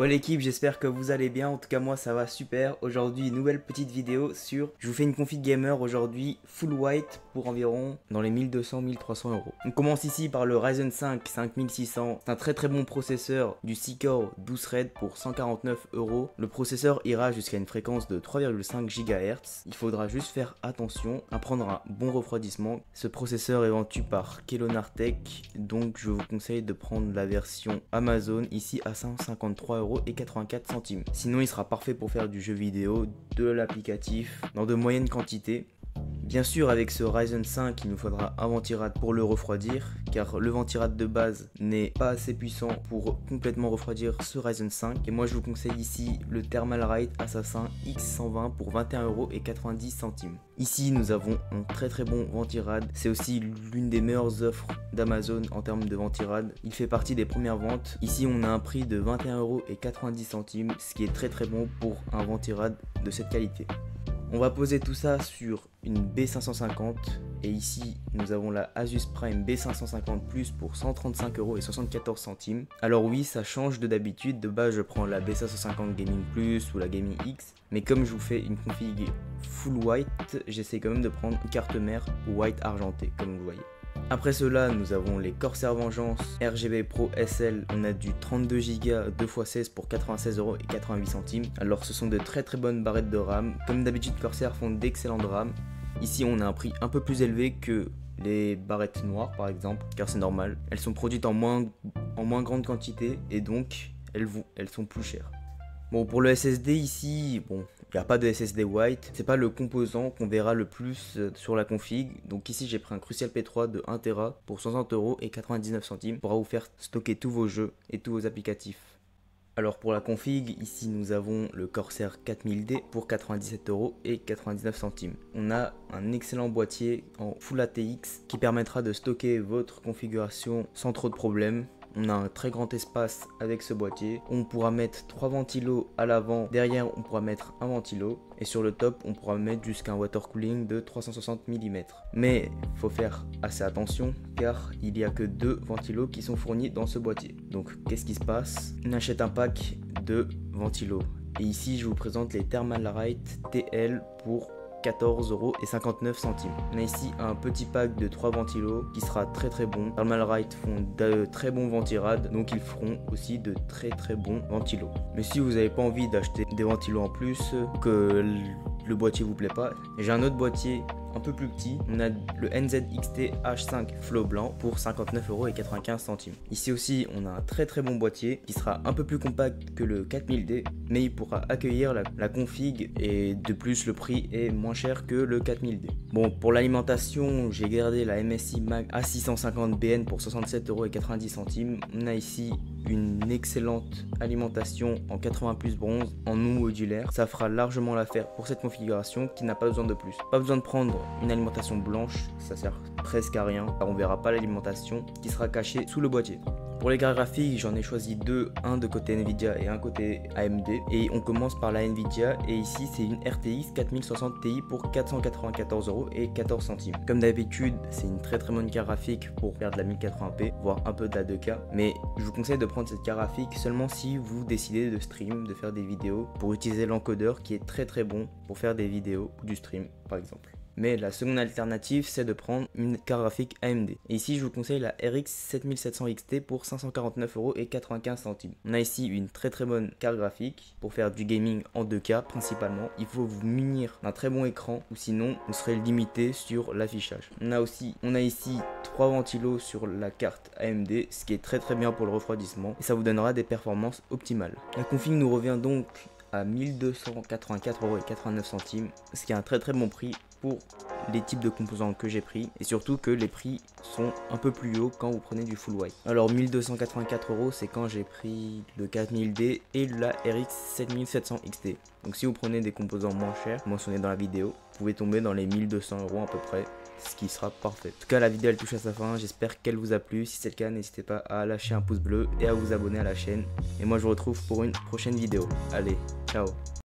Bon l'équipe, j'espère que vous allez bien, en tout cas moi ça va super. Aujourd'hui une nouvelle petite vidéo sur, je vous fais une config gamer aujourd'hui full white pour environ dans les 1200-1300 euros. On commence ici par le Ryzen 5 5600, c'est un très bon processeur du 6-core 12 threads pour 149 euros. Le processeur ira jusqu'à une fréquence de 3,5 GHz. Il faudra juste faire attention à prendre un bon refroidissement. Ce processeur est vendu par Kelonartech, donc je vous conseille de prendre la version Amazon ici à 153,84 €. Sinon il sera parfait pour faire du jeu vidéo, de l'applicatif, dans de moyennes quantités. Bien sûr avec ce Ryzen 5 il nous faudra un ventirad pour le refroidir, car le ventirad de base n'est pas assez puissant pour complètement refroidir ce Ryzen 5. Et moi je vous conseille ici le Thermalright Assassin X120 pour 21,90 €. Ici nous avons un très bon ventirad, c'est aussi l'une des meilleures offres d'Amazon en termes de ventirad. Il fait partie des premières ventes. Ici on a un prix de 21,90 €, ce qui est très bon pour un ventirad de cette qualité. On va poser tout ça sur une B550 et ici nous avons la Asus Prime B550 Plus pour 135,74 €. Alors oui, ça change de d'habitude, de base je prends la B550 Gaming Plus ou la Gaming X, mais comme je vous fais une config full white, j'essaie quand même de prendre une carte mère white argentée comme vous voyez. Après cela, nous avons les Corsair Vengeance RGB Pro SL. On a du 32 Go 2x16 pour 96,88 €. Alors ce sont de très bonnes barrettes de RAM. Comme d'habitude, Corsair font d'excellentes RAM. Ici on a un prix un peu plus élevé que les barrettes noires par exemple, car c'est normal. Elles sont produites en moins grande quantité et donc elles sont plus chères. Bon, pour le SSD ici, bon, il n'y a pas de SSD white, c'est pas le composant qu'on verra le plus sur la config. Donc ici j'ai pris un Crucial P3 de 1 Tera pour 60,99 € pour vous faire stocker tous vos jeux et tous vos applicatifs. Alors pour la config, ici nous avons le Corsair 4000D pour 97,99 €. On a un excellent boîtier en Full ATX qui permettra de stocker votre configuration sans trop de problèmes. On a un très grand espace avec ce boîtier. On pourra mettre 3 ventilos à l'avant. Derrière, on pourra mettre un ventilo. Et sur le top, on pourra mettre jusqu'à un water cooling de 360 mm. Mais il faut faire assez attention car il n'y a que 2 ventilos qui sont fournis dans ce boîtier. Donc, qu'est-ce qui se passe? On achète un pack de ventilos. Et ici, je vous présente les Thermalright TL pour 14,59 €. On a ici un petit pack de 3 ventilos qui sera très bon. Thermalright font de très bons ventirades, donc ils feront aussi de très bons ventilos. Mais si vous n'avez pas envie d'acheter des ventilos en plus, que le boîtier vous plaît pas, j'ai un autre boîtier un peu plus petit. On a le NZXT H5 Flow blanc pour 59,95 €. Ici aussi on a un très bon boîtier qui sera un peu plus compact que le 4000D, mais il pourra accueillir la config et de plus le prix est moins cher que le 4000D. Bon, pour l'alimentation j'ai gardé la MSI Mag A650BN pour 67,90 €. On a ici une excellente alimentation en 80+ bronze en non modulaire. Ça fera largement l'affaire pour cette configuration qui n'a pas besoin de plus. Pas besoin de prendre une alimentation blanche, ça sert presque à rien car on verra pas l'alimentation qui sera cachée sous le boîtier. Pour les cartes graphiques, j'en ai choisi deux, un de côté Nvidia et un côté AMD. Et on commence par la Nvidia et ici c'est une RTX 4060 Ti pour 494,14 €. Comme d'habitude, c'est une très bonne carte graphique pour faire de la 1080p, voire un peu de la 2K. Mais je vous conseille de prendre cette carte graphique seulement si vous décidez de stream, de faire des vidéos, pour utiliser l'encodeur qui est très bon pour faire des vidéos ou du stream par exemple. Mais la seconde alternative, c'est de prendre une carte graphique AMD. Et ici, je vous conseille la RX 7700 XT pour 549,95 €. On a ici une très bonne carte graphique pour faire du gaming en 2K principalement. Il faut vous munir d'un très bon écran ou sinon, on serait limité sur l'affichage. On a ici 3 ventilos sur la carte AMD, ce qui est très bien pour le refroidissement. Et ça vous donnera des performances optimales. La config nous revient donc à 1284,89 €, ce qui est un très bon prix pour les types de composants que j'ai pris et surtout que les prix sont un peu plus hauts quand vous prenez du full white. Alors 1284 € c'est quand j'ai pris le 4000D et la RX 7700 XT. Donc si vous prenez des composants moins chers mentionnés dans la vidéo, vous pouvez tomber dans les 1200 € à peu près, ce qui sera parfait. En tout cas la vidéo elle touche à sa fin, j'espère qu'elle vous a plu. Si c'est le cas, n'hésitez pas à lâcher un pouce bleu et à vous abonner à la chaîne. Et moi je vous retrouve pour une prochaine vidéo. Allez, ciao.